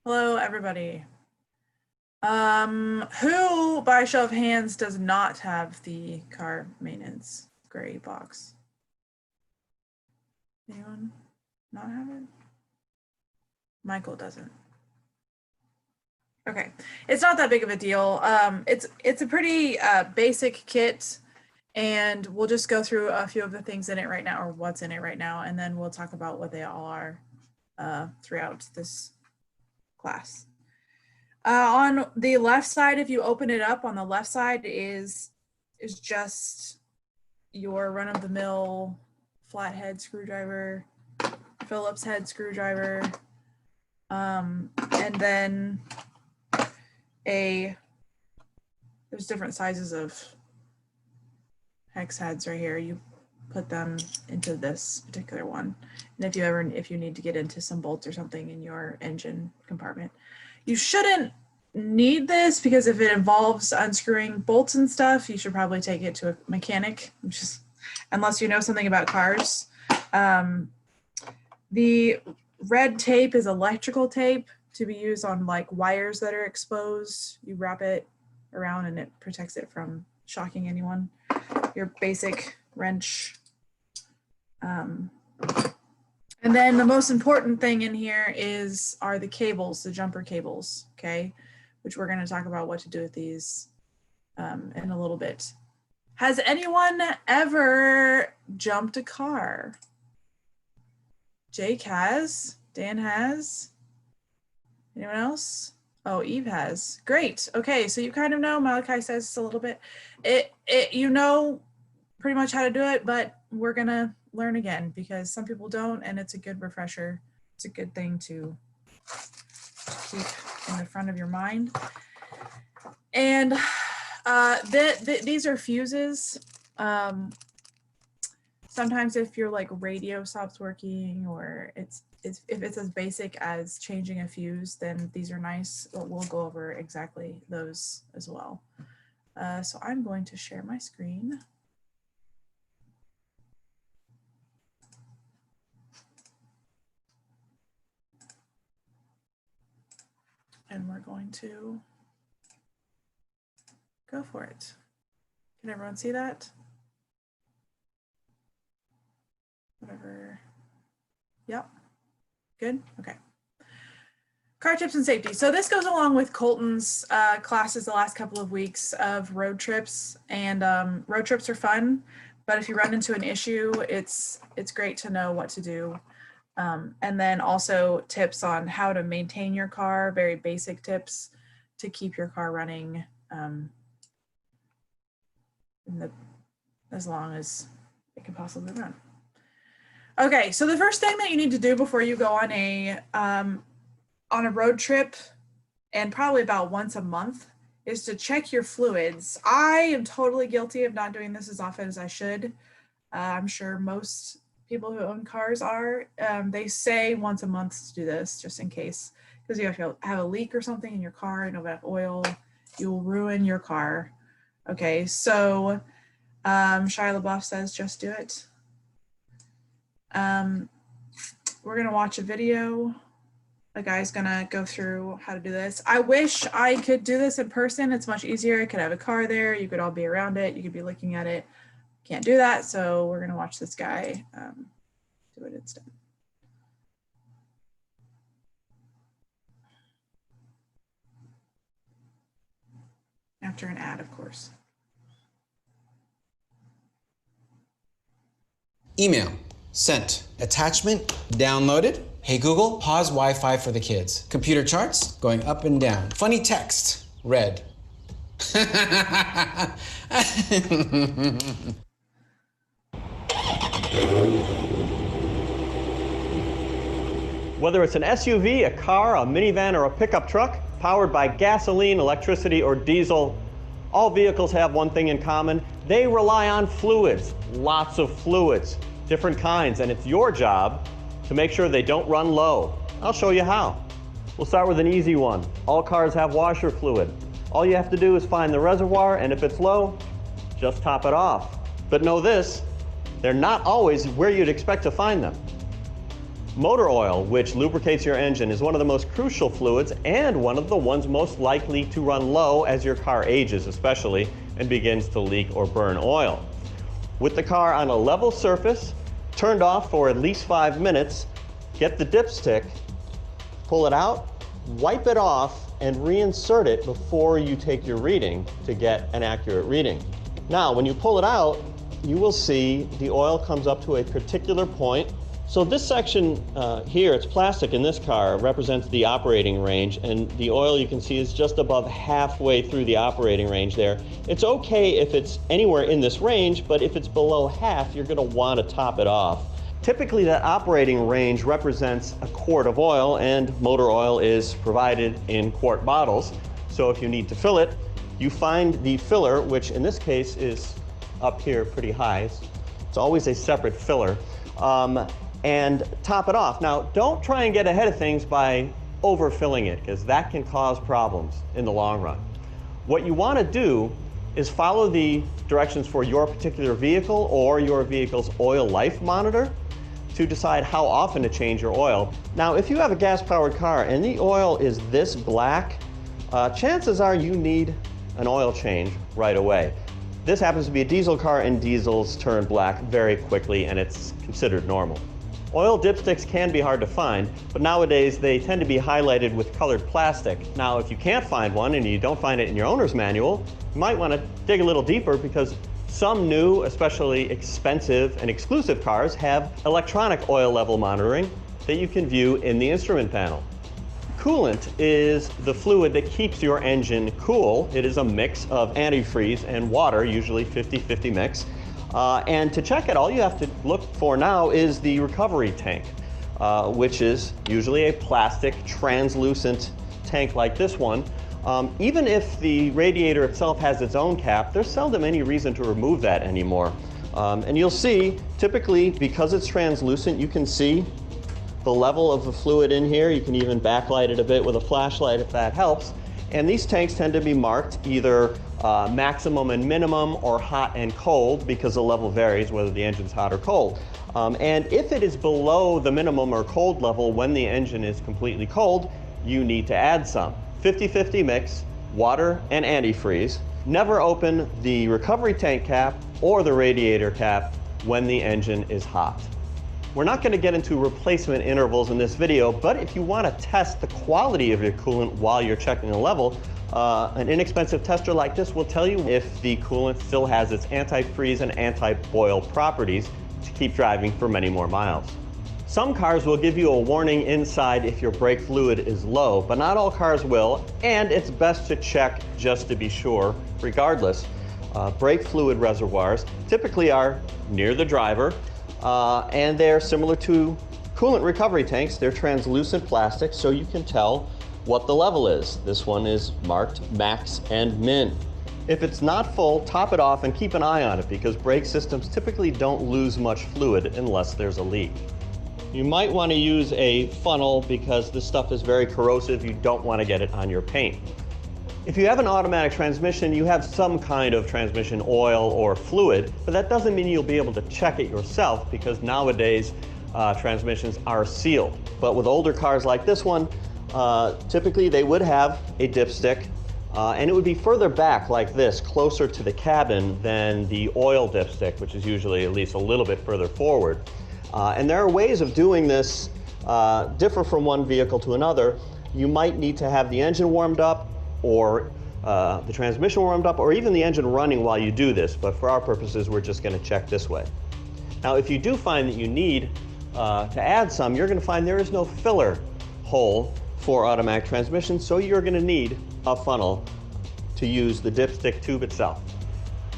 Hello, everybody. Who, by show of hands, does not have the car maintenance gray box? Anyone not have it? Michael doesn't. Okay, it's not that big of a deal. It's a pretty basic kit, and we'll just go through a few of the things in it right now, or what's in it right now, and then we'll talk about what they all are throughout this class. On the left side, if you open it up, on the left side is just your run-of-the-mill flathead screwdriver, Phillips head screwdriver, and then there's different sizes of hex heads right here. You put them into this particular one, and if you need to get into some bolts or something in your engine compartment. You shouldn't need this because if it involves unscrewing bolts and stuff, you should probably take it to a mechanic, unless you know something about cars. The red tape is electrical tape to be used on like wires that are exposed. You wrap it around and it protects it from shocking anyone. Your basic wrench. And then the most important thing in here are the cables, the jumper cables, okay? Which we're gonna talk about what to do with these in a little bit. Has anyone ever jumped a car? Jake has, Dan has, anyone else? Oh, Eve has, great. Okay, so you kind of know, Malachi says a little bit. You know pretty much how to do it, but we're gonna learn again because some people don't, and it's a good refresher. It's a good thing to keep in the front of your mind. And these are fuses. Sometimes if your like radio stops working, or if it's as basic as changing a fuse, then these are nice. We'll go over exactly those as well. So I'm going to share my screen. And we're going to go for it. Can everyone see that? Whatever. Yep. Good. Okay. Car tips and safety. So this goes along with Colton's classes the last couple of weeks of road trips, and road trips are fun, but if you run into an issue, it's great to know what to do. And then also tips on how to maintain your car, very basic tips to keep your car running as long as it can possibly run. Okay, so the first thing that you need to do before you go on a road trip, and probably about once a month, is to check your fluids. I am totally guilty of not doing this as often as I should. I'm sure most people who own cars are. They say once a month to do this, just in case, because if you have a leak or something in your car and you don't have oil, you will ruin your car. Okay, so Shia LaBeouf says just do it. We're gonna watch a video. The guy's gonna go through how to do this. I wish I could do this in person. It's much easier. I could have a car there. You could all be around it. You could be looking at it. Can't do that, so we're gonna watch this guy do it instead. After an ad, of course. Email sent. Attachment downloaded. Hey Google, pause Wi-Fi for the kids. Computer charts going up and down. Funny text, red. Whether it's an SUV, a car, a minivan, or a pickup truck, powered by gasoline, electricity, or diesel, all vehicles have one thing in common. They rely on fluids, lots of fluids, different kinds, and it's your job to make sure they don't run low. I'll show you how. We'll start with an easy one. All cars have washer fluid. All you have to do is find the reservoir, and if it's low, just top it off. But know this, they're not always where you'd expect to find them. Motor oil, which lubricates your engine, is one of the most crucial fluids and one of the ones most likely to run low as your car ages especially and begins to leak or burn oil. With the car on a level surface, turned off for at least 5 minutes, get the dipstick, pull it out, wipe it off, and reinsert it before you take your reading to get an accurate reading. Now, when you pull it out, you will see the oil comes up to a particular point. So this section here, it's plastic in this car, represents the operating range, and the oil you can see is just above halfway through the operating range there. It's okay if it's anywhere in this range, but if it's below half, you're going to want to top it off. Typically that operating range represents a quart of oil, and motor oil is provided in quart bottles. So if you need to fill it, you find the filler, which in this case is up here pretty high. It's always a separate filler. And top it off. Now, don't try and get ahead of things by overfilling it, because that can cause problems in the long run. What you want to do is follow the directions for your particular vehicle or your vehicle's oil life monitor to decide how often to change your oil. Now, if you have a gas-powered car and the oil is this black, chances are you need an oil change right away. This happens to be a diesel car, and diesels turn black very quickly, and it's considered normal. Oil dipsticks can be hard to find, but nowadays they tend to be highlighted with colored plastic. Now, if you can't find one and you don't find it in your owner's manual, you might want to dig a little deeper, because some new, especially expensive and exclusive cars have electronic oil level monitoring that you can view in the instrument panel. Coolant is the fluid that keeps your engine cool. It is a mix of antifreeze and water, usually 50-50 mix. And to check it, all you have to look for now is the recovery tank, which is usually a plastic translucent tank like this one. Even if the radiator itself has its own cap, there's seldom any reason to remove that anymore. And you'll see, typically, because it's translucent, you can see the level of the fluid in here. You can even backlight it a bit with a flashlight if that helps. And these tanks tend to be marked either maximum and minimum, or hot and cold, because the level varies whether the engine's hot or cold. And if it is below the minimum or cold level when the engine is completely cold, you need to add some. 50-50 mix, water and antifreeze. Never open the recovery tank cap or the radiator cap when the engine is hot. We're not going to get into replacement intervals in this video, but if you want to test the quality of your coolant while you're checking the level, an inexpensive tester like this will tell you if the coolant still has its antifreeze and anti-boil properties to keep driving for many more miles. Some cars will give you a warning inside if your brake fluid is low, but not all cars will, and it's best to check just to be sure regardless. Brake fluid reservoirs typically are near the driver, and they're similar to coolant recovery tanks. They're translucent plastic, so you can tell what the level is. This one is marked max and min. If it's not full, top it off and keep an eye on it, because brake systems typically don't lose much fluid unless there's a leak. You might want to use a funnel, because this stuff is very corrosive. You don't want to get it on your paint. If you have an automatic transmission, you have some kind of transmission oil or fluid, but that doesn't mean you'll be able to check it yourself, because nowadays transmissions are sealed. But with older cars like this one, typically they would have a dipstick, and it would be further back like this, closer to the cabin than the oil dipstick, which is usually at least a little bit further forward. And there are ways of doing this differ from one vehicle to another. You might need to have the engine warmed up, or the transmission warmed up, or even the engine running while you do this, but for our purposes we're just going to check this way. Now, if you do find that you need to add some, you're going to find there is no filler hole for automatic transmission, so you're going to need a funnel to use the dipstick tube itself.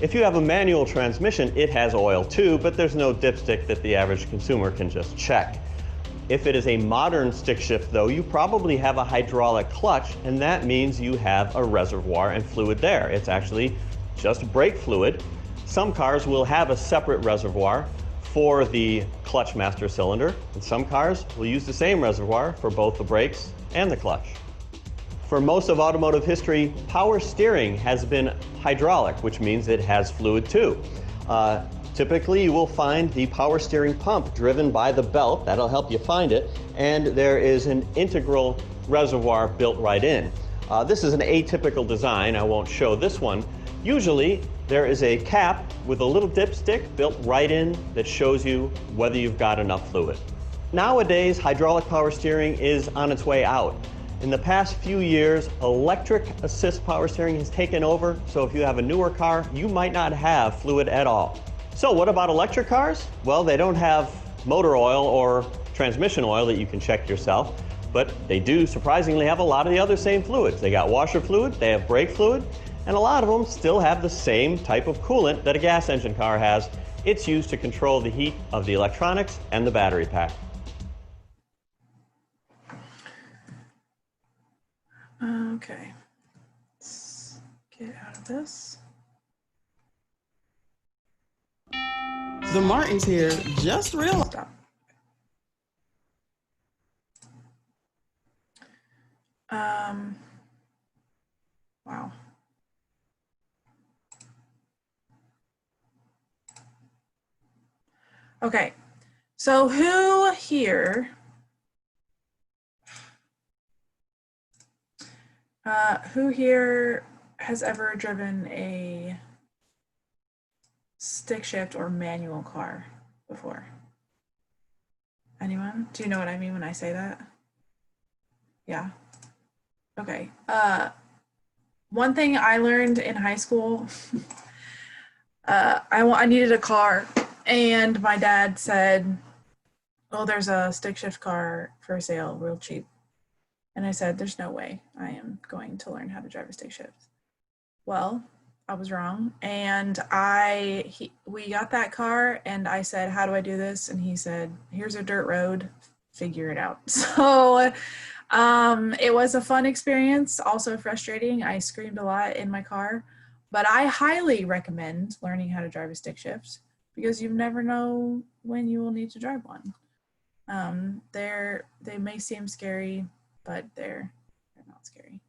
If you have a manual transmission, it has oil too, but there's no dipstick that the average consumer can just check. If it is a modern stick shift though, you probably have a hydraulic clutch, and that means you have a reservoir and fluid there. It's actually just brake fluid. Some cars will have a separate reservoir for the clutch master cylinder, and some cars will use the same reservoir for both the brakes and the clutch. For most of automotive history, power steering has been hydraulic, which means it has fluid too. Typically, you will find the power steering pump driven by the belt. That'll help you find it. And there is an integral reservoir built right in. This is an atypical design. I won't show this one. Usually, there is a cap with a little dipstick built right in that shows you whether you've got enough fluid. Nowadays, hydraulic power steering is on its way out. In the past few years, electric assist power steering has taken over, so if you have a newer car, you might not have fluid at all. So what about electric cars? Well, they don't have motor oil or transmission oil that you can check yourself, but they do surprisingly have a lot of the other same fluids. They got washer fluid, they have brake fluid, and a lot of them still have the same type of coolant that a gas engine car has. It's used to control the heat of the electronics and the battery pack. Okay, let's get out of this. The Martins here just realized. Stop. Wow. Okay, so who here has ever driven a stick shift or manual car before? Anyone? Do you know what I mean when I say that? Yeah. Okay. One thing I learned in high school, I needed a car, and my dad said, "Oh, there's a stick shift car for sale, real cheap." And I said, "There's no way I am going to learn how to drive a stick shift." Well, I was wrong, and we got that car, and I said, "How do I do this?" And he said, "Here's a dirt road, figure it out." So it was a fun experience, also frustrating. I screamed a lot in my car, but I highly recommend learning how to drive a stick shift because you never know when you will need to drive one. They may seem scary, but they're not scary.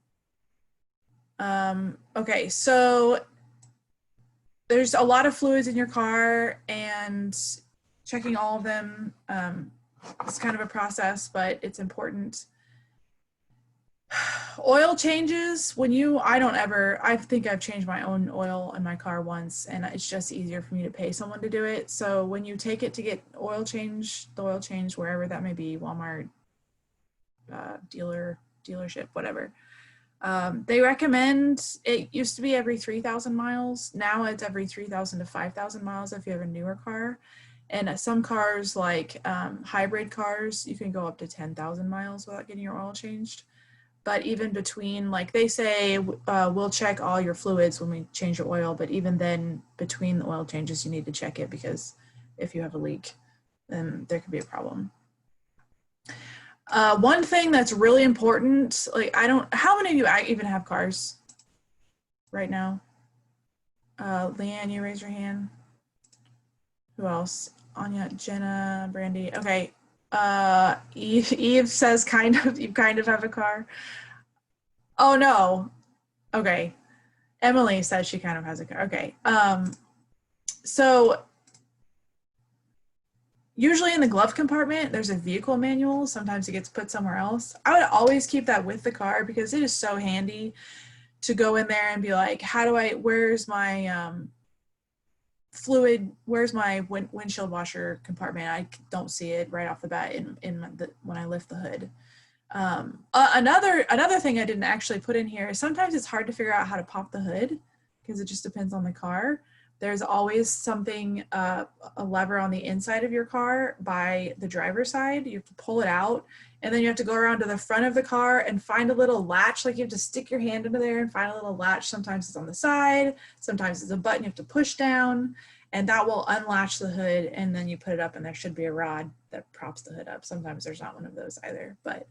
Okay, so there's a lot of fluids in your car, and checking all of them is kind of a process, but it's important. Oil changes, I think I've changed my own oil in my car once, and it's just easier for me to pay someone to do it. So when you take it to get the oil change wherever that may be, Walmart, dealership, whatever. They recommend, it used to be every 3,000 miles. Now it's every 3,000 to 5,000 miles if you have a newer car. And some cars, like hybrid cars, you can go up to 10,000 miles without getting your oil changed. But even between, like they say, we'll check all your fluids when we change your oil, but even then, between the oil changes, you need to check it, because if you have a leak, then there could be a problem. One thing that's really important, like how many of you even have cars right now? Leanne, you raise your hand. Who else? Anya, Jenna, Brandy. Okay. Eve says you kind of have a car. Oh no. Okay. Emily says she kind of has a car. Okay. So usually in the glove compartment, there's a vehicle manual. Sometimes it gets put somewhere else. I would always keep that with the car because it is so handy to go in there and be like, where's my fluid, where's my windshield washer compartment? I don't see it right off the bat when I lift the hood. Another thing I didn't actually put in here is sometimes it's hard to figure out how to pop the hood because it just depends on the car. There's always something, a lever on the inside of your car by the driver's side. You have to pull it out, and then you have to go around to the front of the car and find a little latch. Like you have to stick your hand into there and find a little latch. Sometimes it's on the side, sometimes it's a button you have to push down, and that will unlatch the hood, and then you put it up, and there should be a rod that props the hood up. Sometimes there's not one of those either, but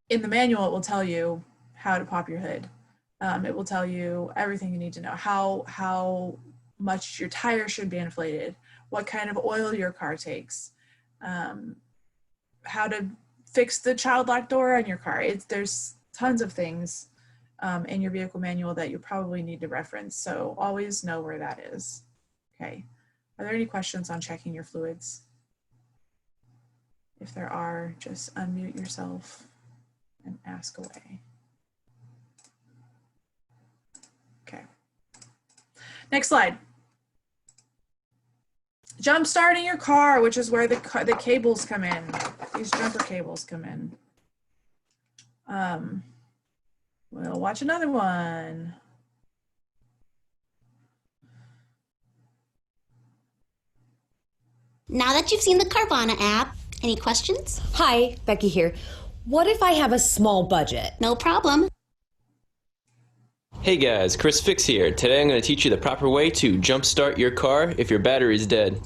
in the manual, it will tell you how to pop your hood. It will tell you everything you need to know, how much your tire should be inflated, what kind of oil your car takes, how to fix the child lock door on your car. There's tons of things in your vehicle manual that you probably need to reference, so always know where that is. Okay. Are there any questions on checking your fluids? If there are, just unmute yourself and ask away. Okay. Next slide. Jump starting your car, which is where the cables come in. These jumper cables come in. We'll watch another one. Now that you've seen the Carvana app, any questions? Hi, Becky here. What if I have a small budget? No problem. Hey guys, Chris Fix here. Today I'm going to teach you the proper way to jumpstart your car if your battery is dead.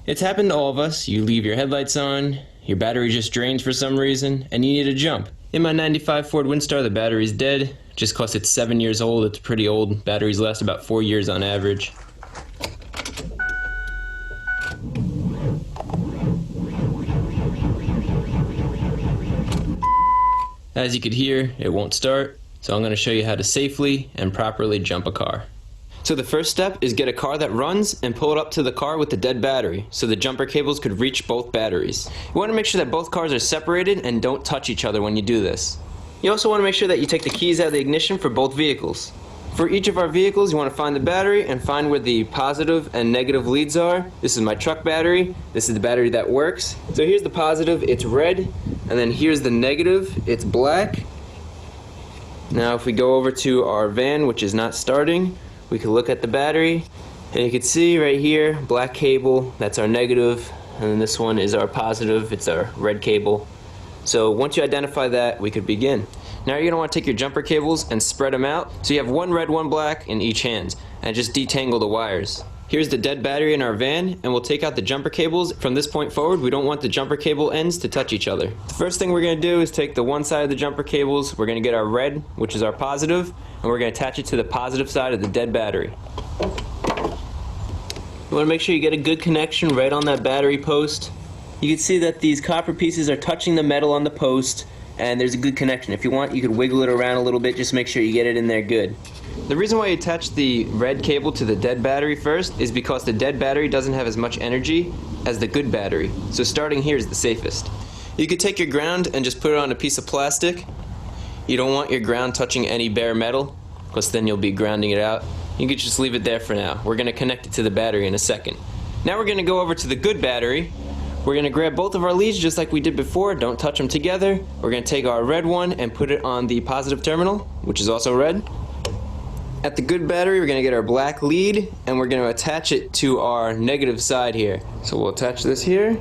It's happened to all of us. You leave your headlights on, your battery just drains for some reason, and you need a jump. In my 95 Ford Windstar, the battery's dead. Just because it's 7 years old, it's pretty old. Batteries last about 4 years on average. As you could hear, it won't start, so I'm going to show you how to safely and properly jump a car. So the first step is get a car that runs and pull it up to the car with the dead battery, so the jumper cables could reach both batteries. You want to make sure that both cars are separated and don't touch each other when you do this. You also want to make sure that you take the keys out of the ignition for both vehicles. For each of our vehicles, you want to find the battery and find where the positive and negative leads are. This is my truck battery. This is the battery that works. So here's the positive, it's red, and then here's the negative, it's black. Now if we go over to our van, which is not starting, we can look at the battery, and you can see right here, black cable, that's our negative, and then this one is our positive, it's our red cable. So once you identify that, we could begin. Now you're going to want to take your jumper cables and spread them out, so you have one red, one black in each hand, and just detangle the wires. Here's the dead battery in our van, and we'll take out the jumper cables. From this point forward, we don't want the jumper cable ends to touch each other. The first thing we're going to do is take the one side of the jumper cables, we're going to get our red, which is our positive, and we're going to attach it to the positive side of the dead battery. You want to make sure you get a good connection right on that battery post. You can see that these copper pieces are touching the metal on the post, and there's a good connection. If you want, you could wiggle it around a little bit, just make sure you get it in there good. The reason why you attach the red cable to the dead battery first is because the dead battery doesn't have as much energy as the good battery. So starting here is the safest. You could take your ground and just put it on a piece of plastic. You don't want your ground touching any bare metal, because then you'll be grounding it out. You could just leave it there for now. We're going to connect it to the battery in a second. Now we're going to go over to the good battery. We're going to grab both of our leads just like we did before. Don't touch them together. We're going to take our red one and put it on the positive terminal, which is also red. At the good battery, we're going to get our black lead, and we're going to attach it to our negative side here. So we'll attach this here.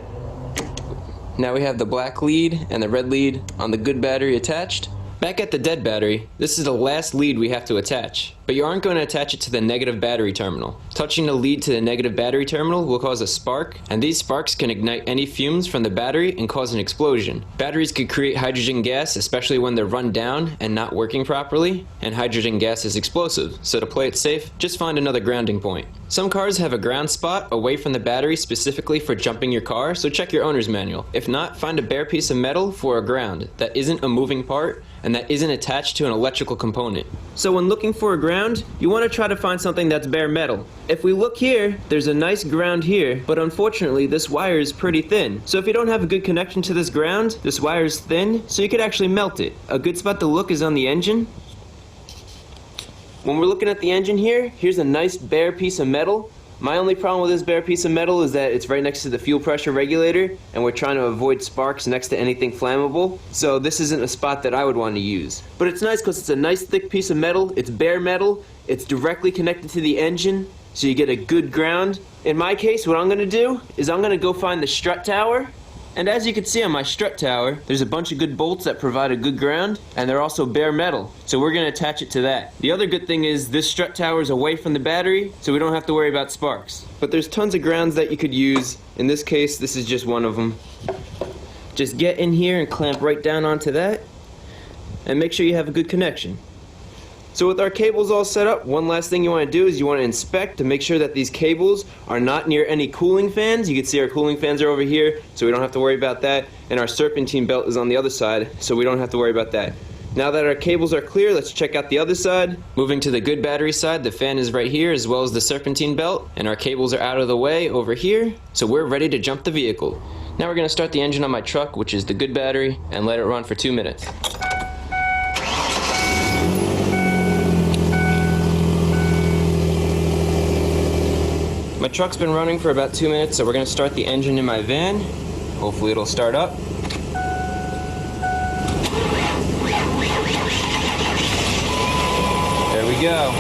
Now we have the black lead and the red lead on the good battery attached. Back at the dead battery, this is the last lead we have to attach, but you aren't going to attach it to the negative battery terminal. Touching the lead to the negative battery terminal will cause a spark, and these sparks can ignite any fumes from the battery and cause an explosion. Batteries could create hydrogen gas, especially when they're run down and not working properly, and hydrogen gas is explosive, so to play it safe, just find another grounding point. Some cars have a ground spot away from the battery specifically for jumping your car, so check your owner's manual. If not, find a bare piece of metal for a ground that isn't a moving part and that isn't attached to an electrical component. So when looking for a ground, you want to try to find something that's bare metal. If we look here, there's a nice ground here, but unfortunately this wire is pretty thin. So if you don't have a good connection to this ground, this wire is thin, so you could actually melt it. A good spot to look is on the engine. When we're looking at the engine here, here's a nice bare piece of metal. My only problem with this bare piece of metal is that it's right next to the fuel pressure regulator, and we're trying to avoid sparks next to anything flammable, so this isn't a spot that I would want to use. But it's nice because it's a nice thick piece of metal, it's bare metal, it's directly connected to the engine, so you get a good ground. In my case, what I'm going to do is I'm going to go find the strut tower, and as you can see on my strut tower, there's a bunch of good bolts that provide a good ground, and they're also bare metal, so we're going to attach it to that. The other good thing is this strut tower is away from the battery, so we don't have to worry about sparks. But there's tons of grounds that you could use. In this case, this is just one of them. Just get in here and clamp right down onto that, and make sure you have a good connection. So with our cables all set up, one last thing you want to do is you want to inspect to make sure that these cables are not near any cooling fans. You can see our cooling fans are over here, so we don't have to worry about that. And our serpentine belt is on the other side, so we don't have to worry about that. Now that our cables are clear, let's check out the other side. Moving to the good battery side, the fan is right here as well as the serpentine belt, and our cables are out of the way over here, so we're ready to jump the vehicle. Now we're going to start the engine on my truck, which is the good battery, and let it run for 2 minutes. My truck's been running for about 2 minutes, so we're going to start the engine in my van. Hopefully it'll start up. There we go.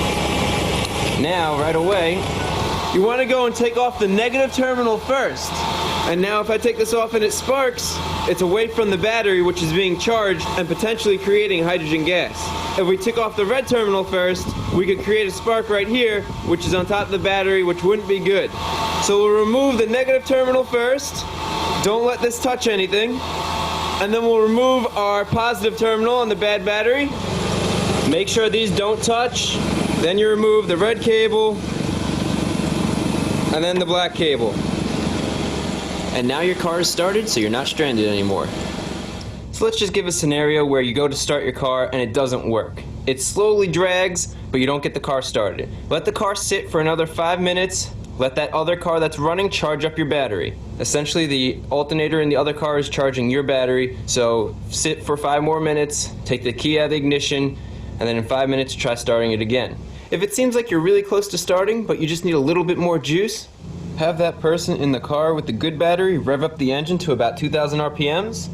Now, right away, you want to go and take off the negative terminal first. And now if I take this off and it sparks, it's away from the battery, which is being charged and potentially creating hydrogen gas. If we took off the red terminal first, we could create a spark right here, which is on top of the battery, which wouldn't be good. So we'll remove the negative terminal first. Don't let this touch anything. And then we'll remove our positive terminal on the bad battery. Make sure these don't touch. Then you remove the red cable and then the black cable. And now your car is started, so you're not stranded anymore. So let's just give a scenario where you go to start your car and it doesn't work. It slowly drags, but you don't get the car started. Let the car sit for another 5 minutes. Let that other car that's running charge up your battery. Essentially, the alternator in the other car is charging your battery, so sit for 5 more minutes, take the key out of the ignition, and then in 5 minutes try starting it again. If it seems like you're really close to starting, but you just need a little bit more juice, have that person in the car with the good battery rev up the engine to about 2,000 RPMs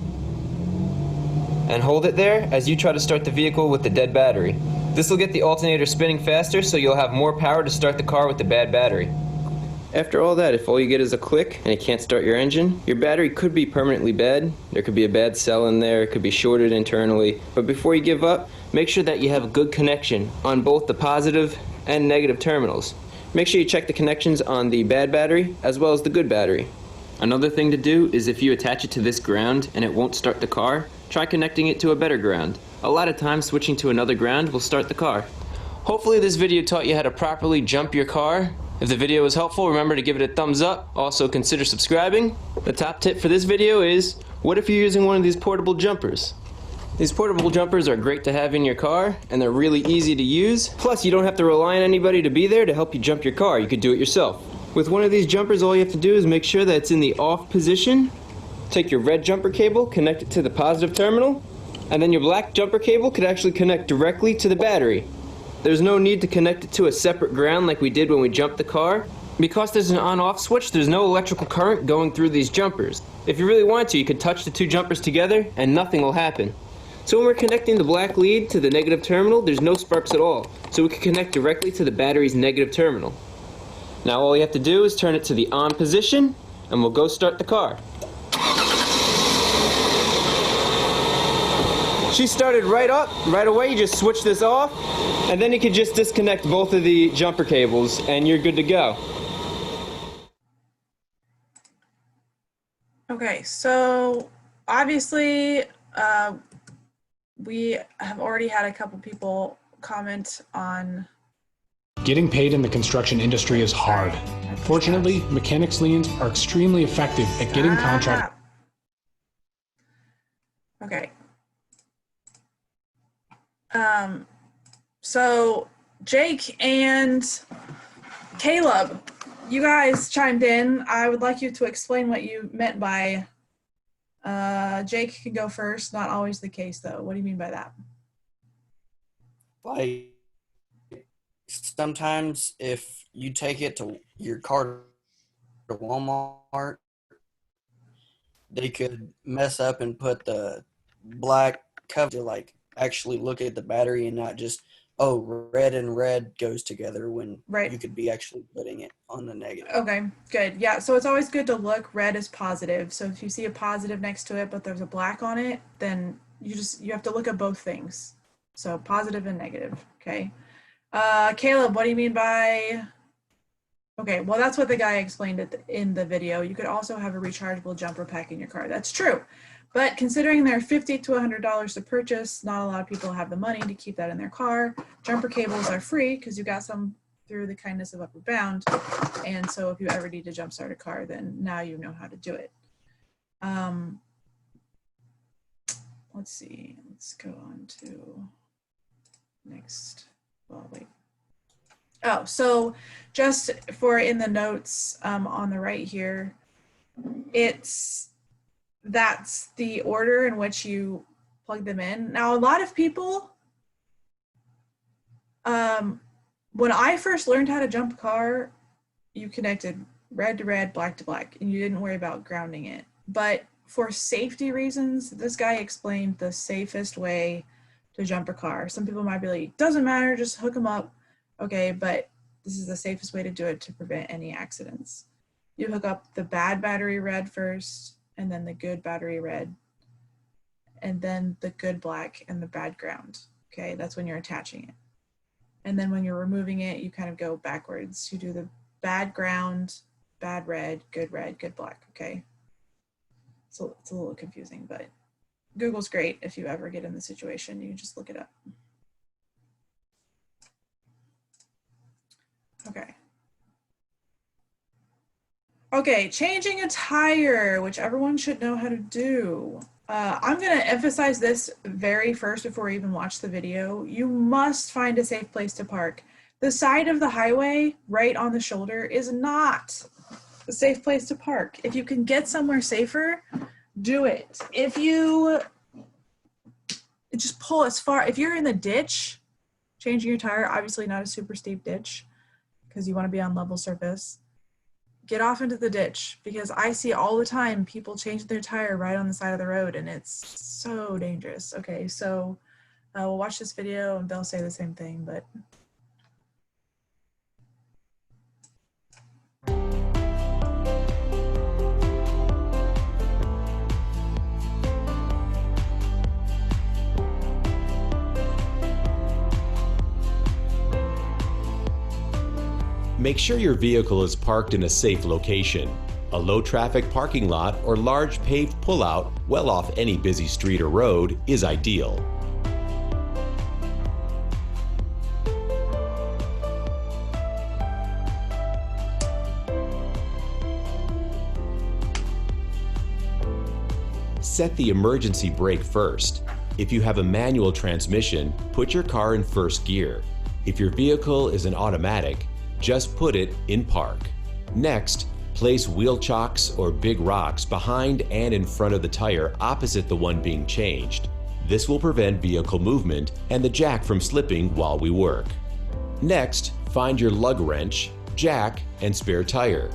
and hold it there as you try to start the vehicle with the dead battery. This will get the alternator spinning faster, so you'll have more power to start the car with the bad battery. After all that, if all you get is a click and you can't start your engine, your battery could be permanently bad. There could be a bad cell in there, it could be shorted internally. But before you give up, make sure that you have a good connection on both the positive and negative terminals. Make sure you check the connections on the bad battery as well as the good battery. Another thing to do is if you attach it to this ground and it won't start the car, try connecting it to a better ground. A lot of times switching to another ground will start the car. Hopefully this video taught you how to properly jump your car. If the video was helpful, remember to give it a thumbs up. Also consider subscribing. The top tip for this video is, what if you're using one of these portable jumpers? These portable jumpers are great to have in your car, and they're really easy to use. Plus, you don't have to rely on anybody to be there to help you jump your car. You could do it yourself. With one of these jumpers, all you have to do is make sure that it's in the off position. Take your red jumper cable, connect it to the positive terminal, and then your black jumper cable could actually connect directly to the battery. There's no need to connect it to a separate ground like we did when we jumped the car. Because there's an on-off switch, there's no electrical current going through these jumpers. If you really want to, you could touch the two jumpers together and nothing will happen. So when we're connecting the black lead to the negative terminal, there's no sparks at all. So we can connect directly to the battery's negative terminal. Now all you have to do is turn it to the on position, and we'll go start the car. She started right up, right away. You just switch this off, and then you can just disconnect both of the jumper cables, and you're good to go. Okay, so obviously we have already had a couple people comment on getting paid in the construction industry is hard. Fortunately, mechanics liens are extremely effective at getting contract. Okay. So Jake and Caleb, you guys chimed in. I would like you to explain what you meant by Jake can go first. Not always the case, though. What do you mean by that? Like, sometimes if you take it to your car to Walmart, they could mess up and put the black cover to like actually look at the battery and not just, oh, red and red goes together when right. You could be actually putting it on the negative. Okay, good. Yeah, so it's always good to look. Red is positive. So if you see a positive next to it, but there's a black on it, then you have to look at both things. So positive and negative, okay? Caleb, what do you mean by, okay, well, that's what the guy explained in the video. You could also have a rechargeable jumper pack in your car. That's true. But considering they're $50 to $100 to purchase, not a lot of people have the money to keep that in their car. Jumper cables are free because you got some through the kindness of Upward Bound. And so if you ever need to jumpstart a car, then now you know how to do it. let's see, let's go on to next. Well, wait. Oh, so just for in the notes on the right here, that's the order in which you plug them in. Now, a lot of people, when I first learned how to jump a car, you connected red to red, black to black, and you didn't worry about grounding it. But for safety reasons, this guy explained the safest way to jump a car. Some people might be like, doesn't matter, just hook them up. Okay, but this is the safest way to do it to prevent any accidents. You hook up the bad battery red first, and then the good battery red, and then the good black and the bad ground. Okay, that's when you're attaching it. And then when you're removing it, you kind of go backwards. You do the bad ground, bad red, good black, okay? So it's a little confusing, but Google's great if you ever get in the situation, you can just look it up. Okay. Okay, changing a tire, which everyone should know how to do. I'm gonna emphasize this very first before we even watch the video. You must find a safe place to park. The side of the highway right on the shoulder is not a safe place to park. If you can get somewhere safer, do it. If you just pull as far, if you're in the ditch, changing your tire, obviously not a super steep ditch because you want to be on level surface. Get off into the ditch because I see all the time people change their tire right on the side of the road and it's so dangerous. Okay, so we'll watch this video and they'll say the same thing, but. Make sure your vehicle is parked in a safe location. A low-traffic parking lot or large paved pullout well off any busy street or road is ideal. Set the emergency brake first. If you have a manual transmission, put your car in first gear. If your vehicle is an automatic, just put it in park. Next, place wheel chocks or big rocks behind and in front of the tire opposite the one being changed. This will prevent vehicle movement and the jack from slipping while we work. Next, find your lug wrench, jack, and spare tire.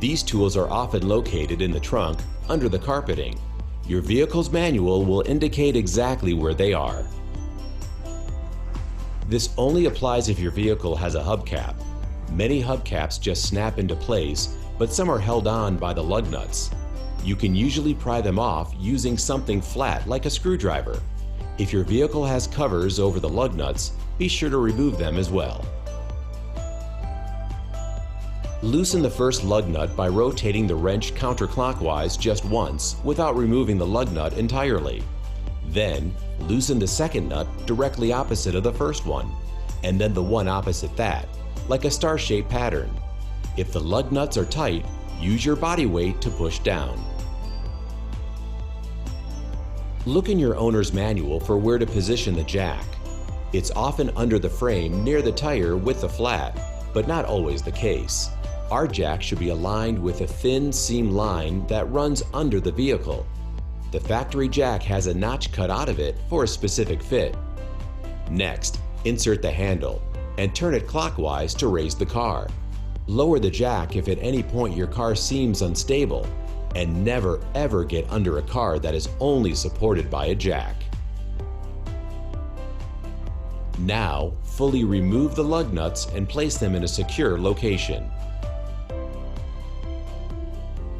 These tools are often located in the trunk under the carpeting. Your vehicle's manual will indicate exactly where they are. This only applies if your vehicle has a hubcap. Many hubcaps just snap into place, but some are held on by the lug nuts. You can usually pry them off using something flat like a screwdriver. If your vehicle has covers over the lug nuts, be sure to remove them as well. Loosen the first lug nut by rotating the wrench counterclockwise just once without removing the lug nut entirely. Then, loosen the second nut directly opposite of the first one, and then the one opposite that, like a star-shaped pattern. If the lug nuts are tight, use your body weight to push down. Look in your owner's manual for where to position the jack. It's often under the frame near the tire with the flat, but not always the case. Our jack should be aligned with a thin seam line that runs under the vehicle. The factory jack has a notch cut out of it for a specific fit. Next, insert the handle and turn it clockwise to raise the car. Lower the jack if at any point your car seems unstable, and never ever get under a car that is only supported by a jack. Now, fully remove the lug nuts and place them in a secure location.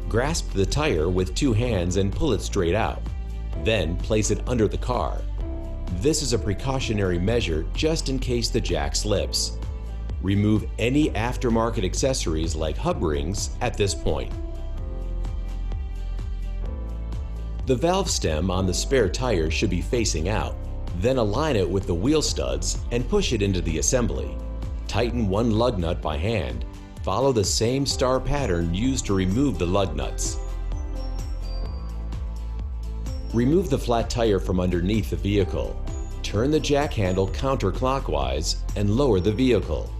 Grasp the tire with two hands and pull it straight out. Then place it under the car. This is a precautionary measure just in case the jack slips. Remove any aftermarket accessories like hub rings at this point. The valve stem on the spare tire should be facing out. Then align it with the wheel studs and push it into the assembly. Tighten one lug nut by hand. Follow the same star pattern used to remove the lug nuts. Remove the flat tire from underneath the vehicle. Turn the jack handle counterclockwise and lower the vehicle.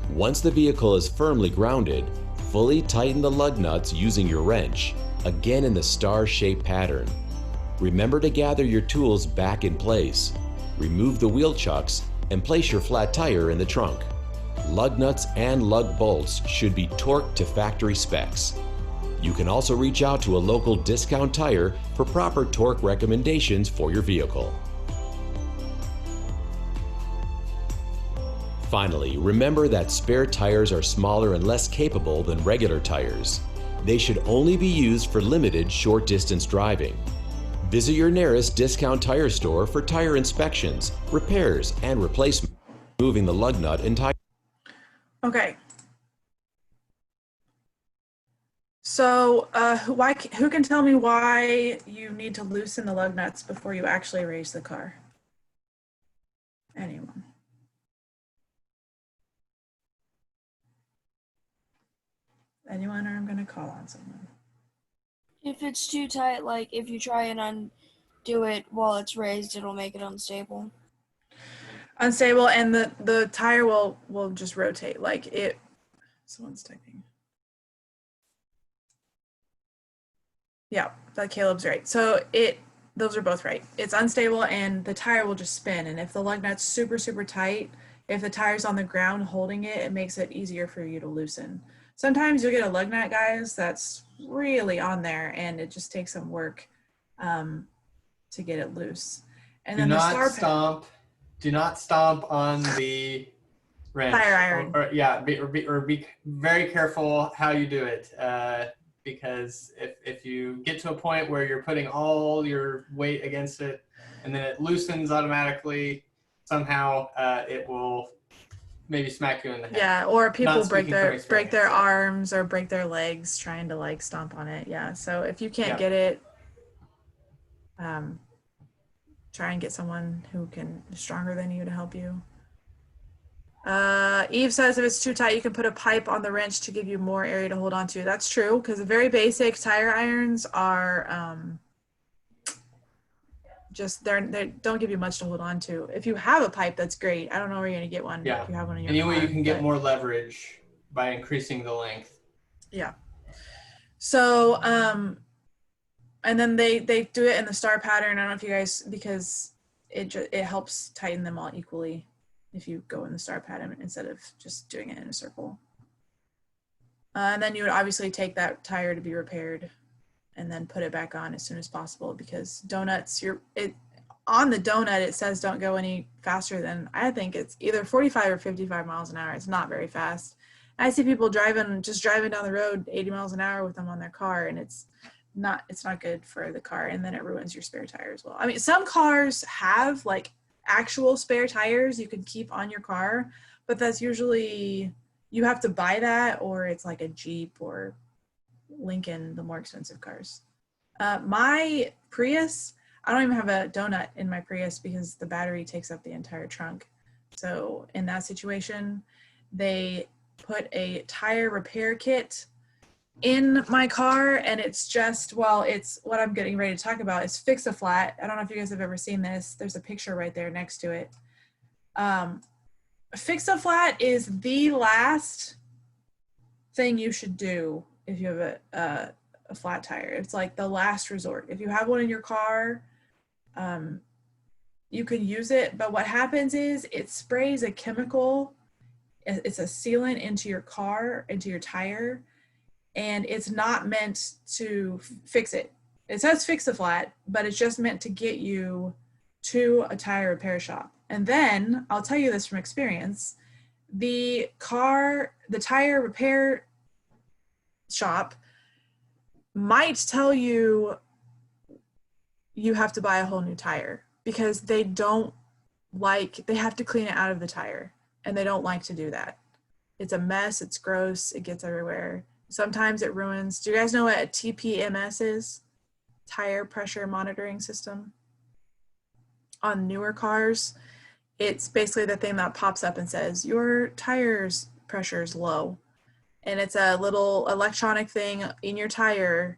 Once the vehicle is firmly grounded, fully tighten the lug nuts using your wrench, again in the star-shaped pattern. Remember to gather your tools back in place. Remove the wheel chucks and place your flat tire in the trunk. Lug nuts and lug bolts should be torqued to factory specs. You can also reach out to a local discount tire for proper torque recommendations for your vehicle. Finally, remember that spare tires are smaller and less capable than regular tires. They should only be used for limited short-distance driving. Visit your nearest discount tire store for tire inspections, repairs, and replacement, moving the lug nut and tire. Okay. So who can tell me why you need to loosen the lug nuts before you actually raise the car? Anyone? Anyone, or I'm going to call on someone. If it's too tight, like if you try and undo it while it's raised, it'll make it unstable. Unstable, and the tire will just rotate like it. Someone's typing. Yeah, that Caleb's right. So those are both right. It's unstable and the tire will just spin. And if the lug nut's super, super tight, if the tire's on the ground holding it, it makes it easier for you to loosen. Sometimes you'll get a lug nut, guys, that's really on there and it just takes some work to get it loose. And then do not stomp on the wrench. Tire iron. Be very careful how you do it. Because if you get to a point where you're putting all your weight against it and then it loosens automatically, somehow it will maybe smack you in the head. Yeah, or people break their arms or break their legs trying to like stomp on it. Yeah, so if you can't get it, try and get someone who is stronger than you to help you. Eve says if it's too tight, you can put a pipe on the wrench to give you more area to hold on to. That's true, because the very basic tire irons are they don't give you much to hold on to. If you have a pipe, that's great. I don't know where you're gonna get one. Yeah. If you have one in your Anyway, car, you can get more leverage by increasing the length. Yeah. So and then they do it in the star pattern. I don't know if you guys, because it helps tighten them all equally if you go in the star pattern instead of just doing it in a circle. And then you would obviously take that tire to be repaired and then put it back on as soon as possible, because donuts, on the donut, it says don't go any faster than, I think it's either 45 or 55 miles an hour. It's not very fast. I see people just driving down the road 80 miles an hour with them on their car, and it's not good for the car, and then it ruins your spare tire as well. I mean, some cars have like actual spare tires you can keep on your car, but that's usually, you have to buy that, or it's like a Jeep or Lincoln, the more expensive cars. My Prius, I don't even have a donut in my Prius because the battery takes up the entire trunk. So in that situation, they put a tire repair kit in my car, and it's just, it's what I'm getting ready to talk about is Fix-A-Flat. I don't know if you guys have ever seen this. There's a picture right there next to it. Fix-A-Flat is the last thing you should do if you have a flat tire. It's like the last resort. If you have one in your car, you can use it, but what happens is it sprays a chemical. It's a sealant into your car, into your tire, and it's not meant to fix it. It says Fix-A-Flat, but it's just meant to get you to a tire repair shop. And then, I'll tell you this from experience, the tire repair shop might tell you you have to buy a whole new tire, because they have to clean it out of the tire, and they don't like to do that. It's a mess, it's gross, it gets everywhere. Sometimes it ruins. Do you guys know what a TPMS is? Tire pressure monitoring system. On newer cars, it's basically the thing that pops up and says, your tire's pressure is low. And it's a little electronic thing in your tire,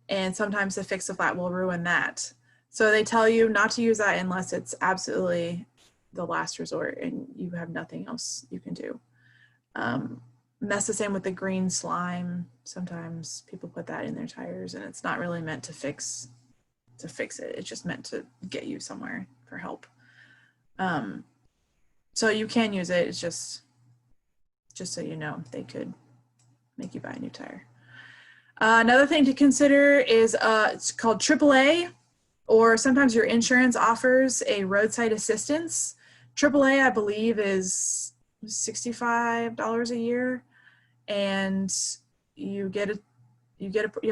And sometimes to fix the flat will ruin that. So they tell you not to use that unless it's absolutely the last resort and you have nothing else you can do. And that's the same with the green slime. Sometimes people put that in their tires and it's not really meant to fix it. It's just meant to get you somewhere for help. So you can use it. It's just so you know, they could make you buy a new tire. Another thing to consider is it's called AAA, or sometimes your insurance offers a roadside assistance. AAA, I believe, is $65 a year, and you have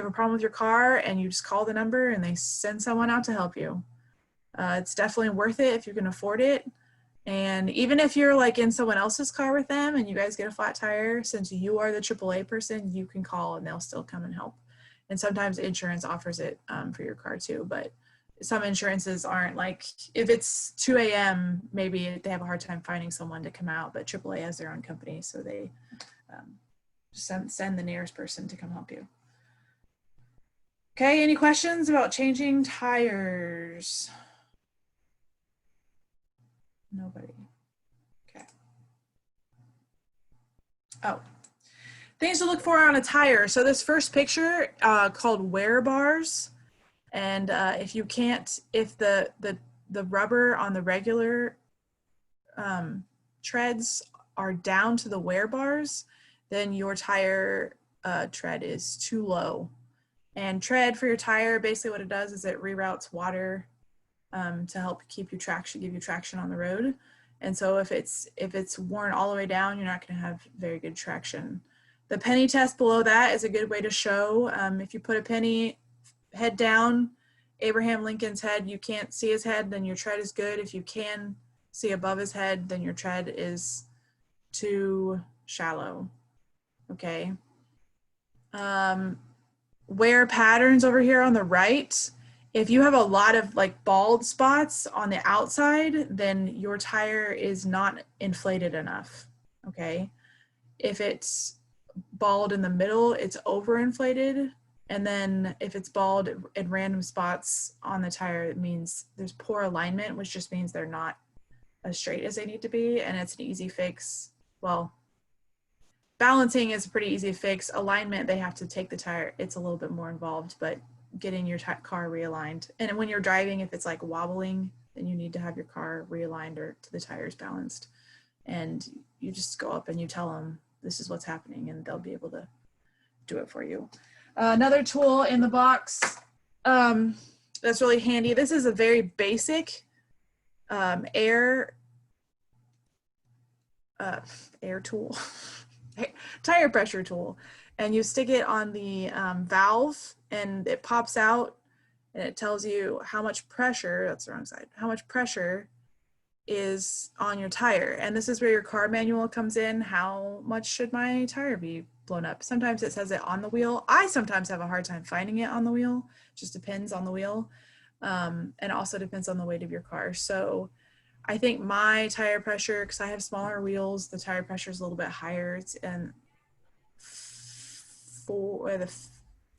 a problem with your car, and you just call the number, and they send someone out to help you. It's definitely worth it if you can afford it. And even if you're like in someone else's car with them and you guys get a flat tire, since you are the AAA person, you can call and they'll still come and help. And sometimes insurance offers it for your car too, but some insurances aren't. Like if it's 2 a.m., maybe they have a hard time finding someone to come out, but AAA has their own company, so they send the nearest person to come help you. Okay, any questions about changing tires? Nobody. Okay. Oh, things to look for on a tire. So this first picture called wear bars, and if the rubber on the regular treads are down to the wear bars, then your tire tread is too low. And tread for your tire, basically what it does is it reroutes water to help give you traction on the road. And so if it's worn all the way down, you're not going to have very good traction. The penny test below that is a good way to show. If you put a penny head down, Abraham Lincoln's head, you can't see his head, then your tread is good. If you can see above his head, then your tread is too shallow. Okay. Wear patterns over here on the right. If you have a lot of like bald spots on the outside, then your tire is not inflated enough, okay? If it's bald in the middle, it's overinflated. And then if it's bald in random spots on the tire, it means there's poor alignment, which just means they're not as straight as they need to be. And it's an easy fix. Well, balancing is a pretty easy fix. Alignment, they have to take the tire. It's a little bit more involved, but getting your car realigned. And when you're driving, if it's like wobbling, then you need to have your car realigned or to the tires balanced. And you just go up and you tell them this is what's happening and they'll be able to do it for you. Another tool in the box that's really handy. This is a very basic air tool, tire pressure tool. And you stick it on the valve and it pops out and it tells you how much pressure, that's the wrong side, how much pressure is on your tire. And this is where your car manual comes in. How much should my tire be blown up? Sometimes it says it on the wheel. I sometimes have a hard time finding it on the wheel. It just depends on the wheel. And also depends on the weight of your car. So I think my tire pressure, because I have smaller wheels, the tire pressure is a little bit higher. It's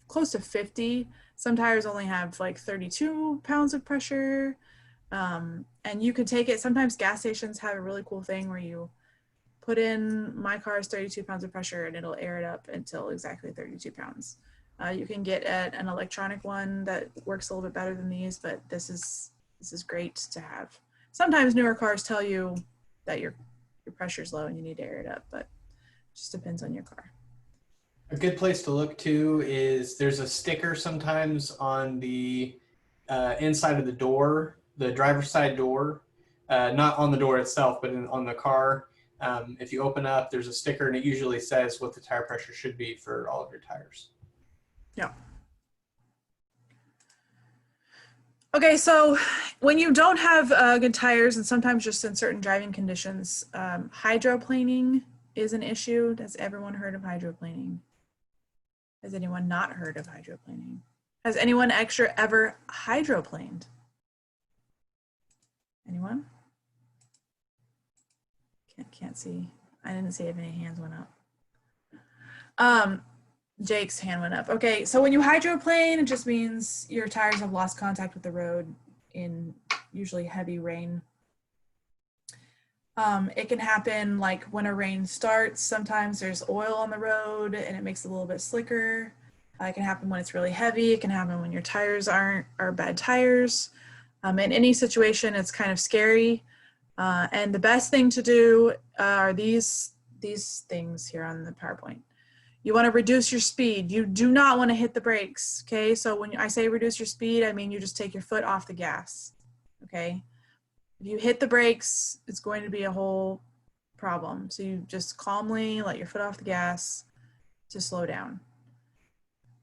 close to 50. Some tires only have like 32 pounds of pressure. And you could take it, sometimes gas stations have a really cool thing where you put in, my car is 32 pounds of pressure and it'll air it up until exactly 32 pounds. You can get an electronic one that works a little bit better than these, but this is great to have. Sometimes newer cars tell you that your pressure's low and you need to air it up, but it just depends on your car. A good place to look too is there's a sticker sometimes on the inside of the door, the driver's side door, not on the door itself, but on the car. If you open up, there's a sticker and it usually says what the tire pressure should be for all of your tires. Yeah. Okay, so when you don't have good tires, and sometimes just in certain driving conditions, hydroplaning is an issue. Has everyone heard of hydroplaning? Has anyone not heard of hydroplaning? Has anyone ever hydroplaned? Anyone? Can't see. I didn't see if any hands went up. Jake's hand went up. Okay, so when you hydroplane, it just means your tires have lost contact with the road in usually heavy rain. It can happen like when a rain starts. Sometimes there's oil on the road and it makes it a little bit slicker. It can happen when it's really heavy. It can happen when your tires are bad tires. In any situation, it's kind of scary. And the best thing to do are these things here on the PowerPoint. You want to reduce your speed. You do not want to hit the brakes, okay? So when I say reduce your speed, I mean you just take your foot off the gas, okay? If you hit the brakes, it's going to be a whole problem. So you just calmly let your foot off the gas to slow down.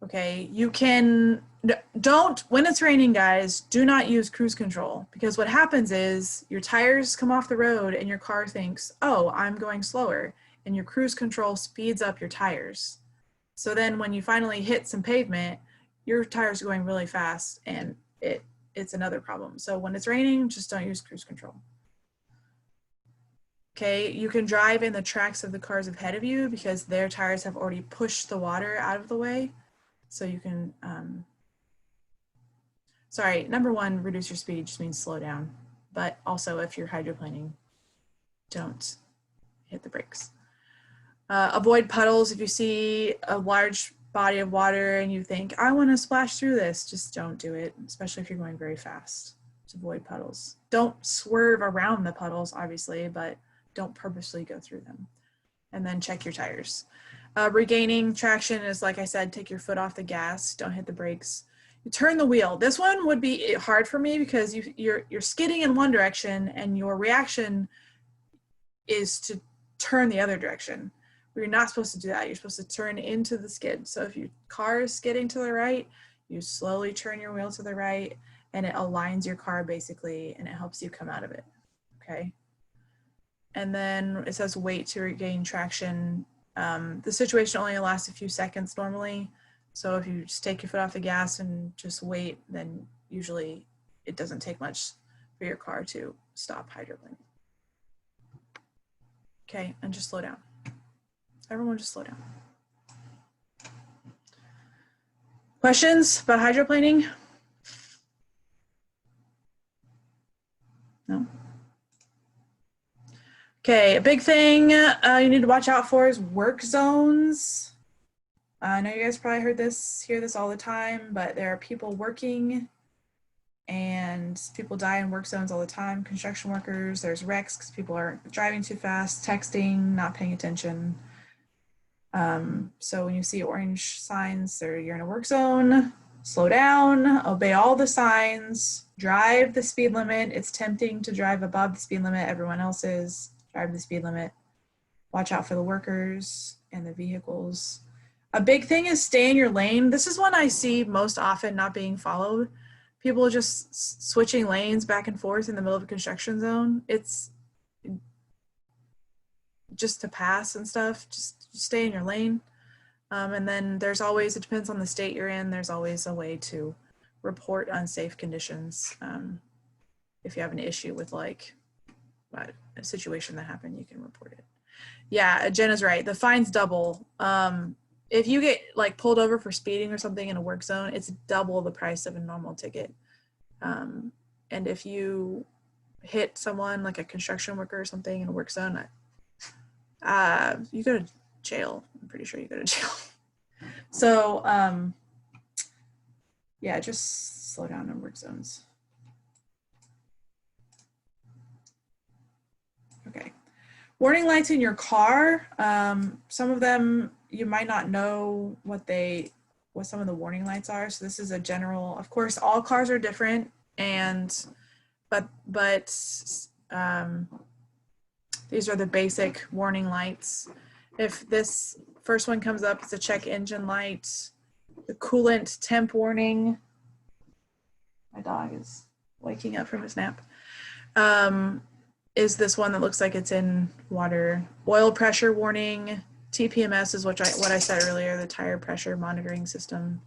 Okay, you can, when it's raining, guys, do not use cruise control, because what happens is your tires come off the road and your car thinks, oh, I'm going slower, and your cruise control speeds up your tires. So then when you finally hit some pavement, your tires are going really fast and it's another problem. So when it's raining, just don't use cruise control. Okay, you can drive in the tracks of the cars ahead of you because their tires have already pushed the water out of the way. So you can, sorry, number one, reduce your speed just means slow down. But also if you're hydroplaning, don't hit the brakes. Avoid puddles. If you see a large body of water and you think, I want to splash through this, just don't do it, especially if you're going very fast. Just avoid puddles. Don't swerve around the puddles, obviously, but don't purposely go through them. And then check your tires. Regaining traction is, like I said, take your foot off the gas, don't hit the brakes. You turn the wheel. This one would be hard for me because you're skidding in one direction and your reaction is to turn the other direction. But you're not supposed to do that. You're supposed to turn into the skid. So if your car is skidding to the right, you slowly turn your wheel to the right and it aligns your car basically and it helps you come out of it, okay? And then it says wait to regain traction. The situation only lasts a few seconds normally. So if you just take your foot off the gas and just wait, then usually it doesn't take much for your car to stop hydroplaning. Okay, and just slow down. Everyone just slow down. Questions about hydroplaning? No? Okay, a big thing you need to watch out for is work zones. I know you guys probably hear this all the time, but there are people working and people die in work zones all the time. Construction workers, there's wrecks because people are driving too fast, texting, not paying attention. So when you see orange signs, you're in a work zone, slow down, obey all the signs, drive the speed limit. It's tempting to drive above the speed limit. Everyone else is. Drive the speed limit. Watch out for the workers and the vehicles. A big thing is stay in your lane. This is one I see most often not being followed. People just switching lanes back and forth in the middle of a construction zone. It's just to pass and stuff. Just stay in your lane. And then there's always, it depends on the state you're in, there's always a way to report unsafe conditions. If you have an issue with like a situation that happened, you can report it. Yeah, Jenna's right. The fine's double. If you get like pulled over for speeding or something in a work zone, it's double the price of a normal ticket. And if you hit someone like a construction worker or something in a work zone, you go to jail. I'm pretty sure you go to jail. So yeah, just slow down in work zones. Okay. Warning lights in your car. Some of them you might not know what some of the warning lights are. So this is a general, of course, all cars are different, but these are the basic warning lights. If this first one comes up, it's a check engine light. The coolant temp warning. My dog is waking up from his nap. Is this one that looks like it's in water. Oil pressure warning. TPMS is what I said earlier, the tire pressure monitoring system.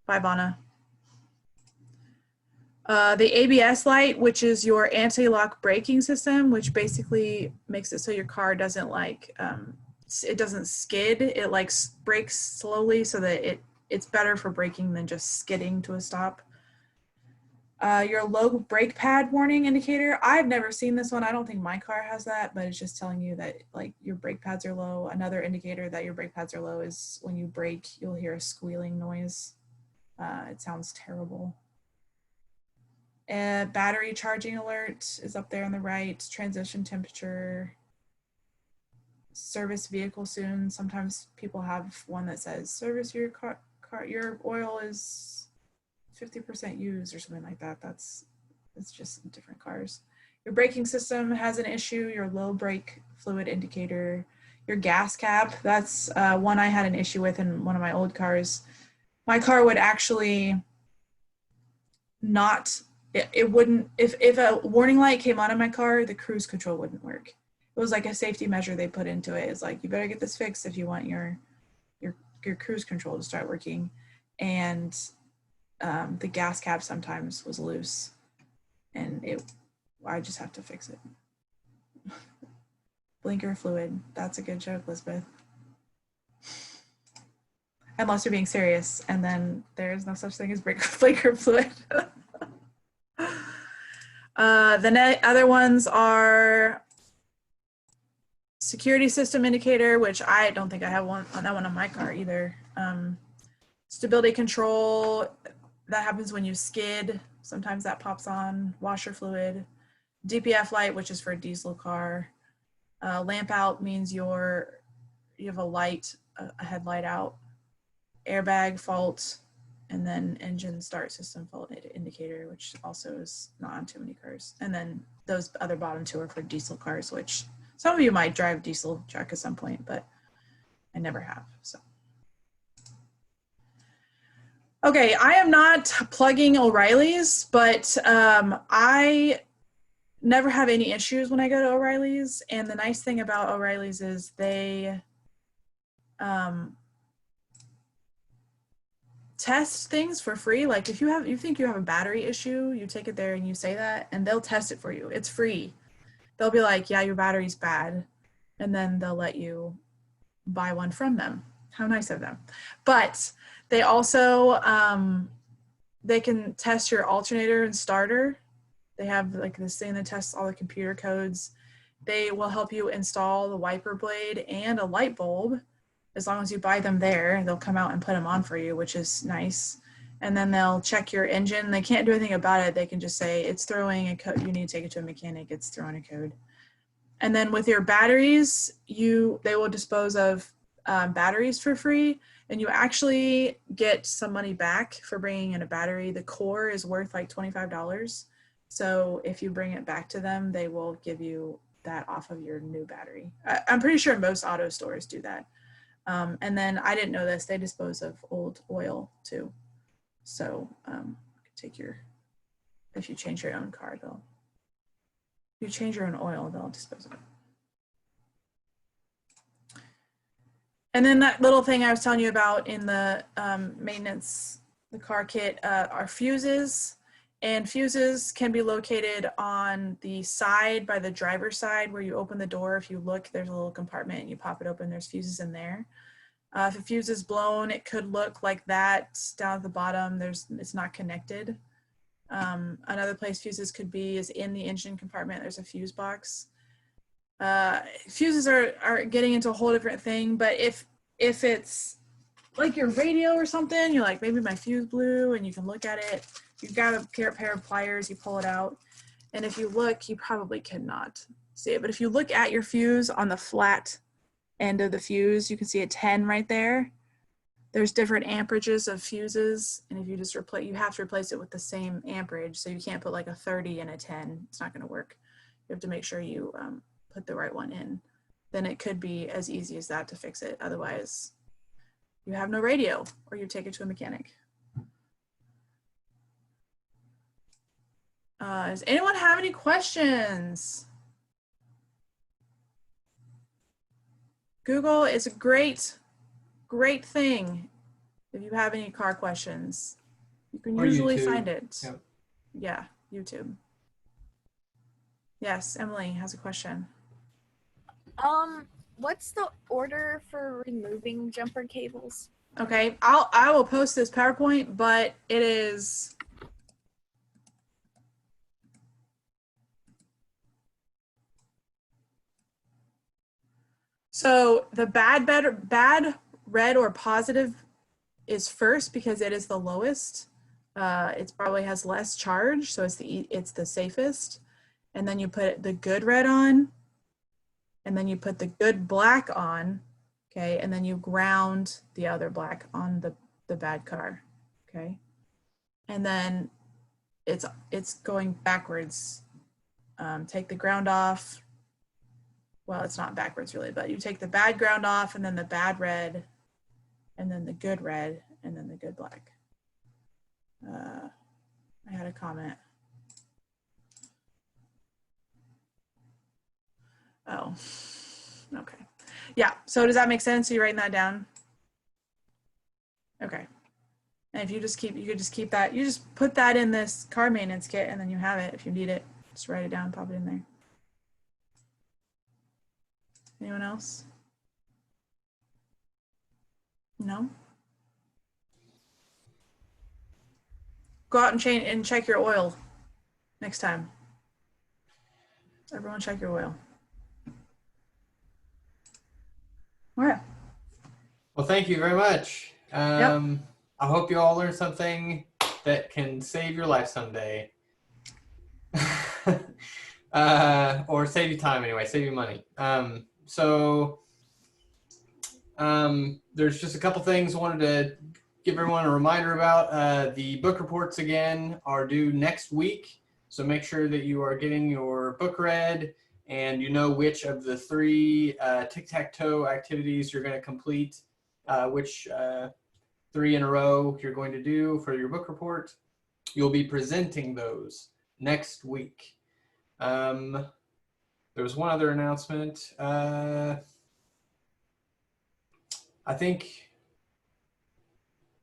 Bye, Vana. The ABS light, which is your anti-lock braking system, which basically makes it so your car doesn't like it doesn't skid. It like brakes slowly so that it's better for braking than just skidding to a stop. Your low brake pad warning indicator. I've never seen this one. I don't think my car has that, but it's just telling you that like your brake pads are low. Another indicator that your brake pads are low is when you brake, you'll hear a squealing noise. It sounds terrible. Battery charging alert is up there on the right. Transition temperature. Service vehicle soon. Sometimes people have one that says service your car your oil is 50% used or something like that. It's just different cars. Your braking system has an issue. Your low brake fluid indicator. Your gas cap. That's one I had an issue with in one of my old cars. My car would actually not. It wouldn't. If a warning light came on in my car, the cruise control wouldn't work. It was like a safety measure they put into it. It's like, you better get this fixed if you want your cruise control to start working. And the gas cap sometimes was loose, and I just have to fix it. Blinker fluid. That's a good joke, Elizabeth. Unless you're being serious, and then there's no such thing as blinker fluid. The other ones are security system indicator, which I don't think I have that one on my car either. Stability control, that happens when you skid. Sometimes that pops on. Washer fluid. DPF light, which is for a diesel car. Lamp out means you have a light, a headlight out. Airbag fault, and then engine start system fault indicator, which also is not on too many cars. And then those other bottom two are for diesel cars, which some of you might drive diesel truck at some point, but I never have, so. Okay, I am not plugging O'Reilly's, but I never have any issues when I go to O'Reilly's. And the nice thing about O'Reilly's is they test things for free. Like if you think you have a battery issue, you take it there and you say that, and they'll test it for you. It's free. They'll be like, yeah, your battery's bad. And then they'll let you buy one from them. How nice of them. But they also, they can test your alternator and starter. They have like this thing that tests all the computer codes. They will help you install the wiper blade and a light bulb. As long as you buy them there, they'll come out and put them on for you, which is nice. And then they'll check your engine. They can't do anything about it. They can just say, it's throwing a code. You need to take it to a mechanic. It's throwing a code. And then with your batteries, they will dispose of batteries for free. And you actually get some money back for bringing in a battery. The core is worth like $25. So if you bring it back to them, they will give you that off of your new battery. I'm pretty sure most auto stores do that. And then I didn't know this, they dispose of old oil too. So if you change your own car, if you change your own oil, they'll dispose of it. And then that little thing I was telling you about in the maintenance, the car kit, are fuses. And fuses can be located on the side by the driver's side where you open the door. If you look, there's a little compartment and you pop it open, there's fuses in there. If a fuse is blown, it could look like that down at the bottom. It's not connected. Another place fuses could be is in the engine compartment. There's a fuse box. Fuses are getting into a whole different thing, but if it's like your radio or something, you're like, maybe my fuse blew, and you can look at it. You've got a pair of pliers, you pull it out, and if you look, you probably cannot see it, but if you look at your fuse on the flat end of the fuse, you can see a 10 right there. There's different amperages of fuses, and if you just you have to replace it with the same amperage, so you can't put like a 30 and a 10. It's not going to work. You have to make sure you put the right one in. Then it could be as easy as that to fix it. Otherwise, you have no radio, or you take it to a mechanic. Does anyone have any questions? Google is a great thing. If you have any car questions, you can usually find it. Yep. Yeah, YouTube. Yes, Emily has a question. what's the order for removing jumper cables? Okay, I will post this PowerPoint, but it is so the bad, red, or positive is first because it is the lowest. It probably has less charge, so it's the safest. And then you put the good red on, and then you put the good black on, okay, and then you ground the other black on the bad car, okay, and then it's going backwards. Take the ground off. Well, it's not backwards really, but you take the bad ground off, and then the bad red, and then the good red, and then the good black. I had a comment. Oh, okay. Yeah, so does that make sense? Are you writing that down? Okay. And if you could just keep that, you just put that in this car maintenance kit, and then you have it if you need it. Just write it down, pop it in there. Anyone else? No? Go out and check your oil next time. Everyone check your oil. All right. Well, thank you very much. I hope you all learned something that can save your life someday. Or save you time anyway, save you money. There's just a couple things I wanted to give everyone a reminder about. The book reports again are due next week, so make sure that you are getting your book read and you know which of the 3 tic-tac-toe activities you're going to complete, which 3 in a row you're going to do for your book report. You'll be presenting those next week. There was one other announcement. I think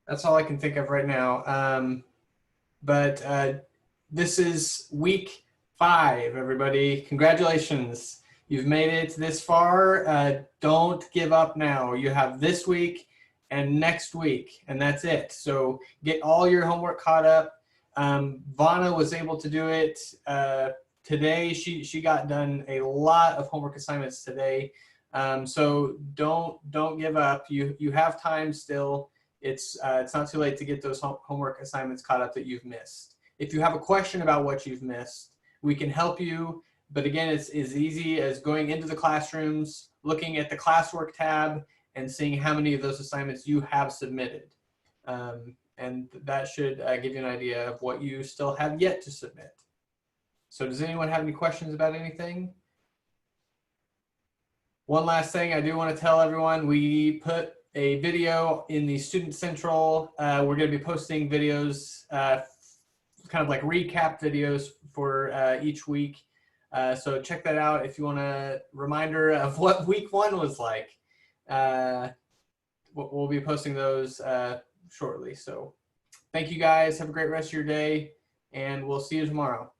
that's all I can think of right now. But this is week 5, everybody. Congratulations. You've made it this far. Don't give up now. You have this week and next week, and that's it. So get all your homework caught up. Vana was able to do it today. She got done a lot of homework assignments today. So don't give up. You have time still. It's not too late to get those homework assignments caught up that you've missed. If you have a question about what you've missed, we can help you. But again, it's as easy as going into the classrooms, looking at the classwork tab, and seeing how many of those assignments you have submitted. And that should give you an idea of what you still have yet to submit. So does anyone have any questions about anything? One last thing I do want to tell everyone, we put a video in the Student Central. We're going to be posting videos, kind of like recap videos for each week. So check that out if you want a reminder of what week 1 was like. We'll be posting those shortly. So thank you guys. Have a great rest of your day, and we'll see you tomorrow.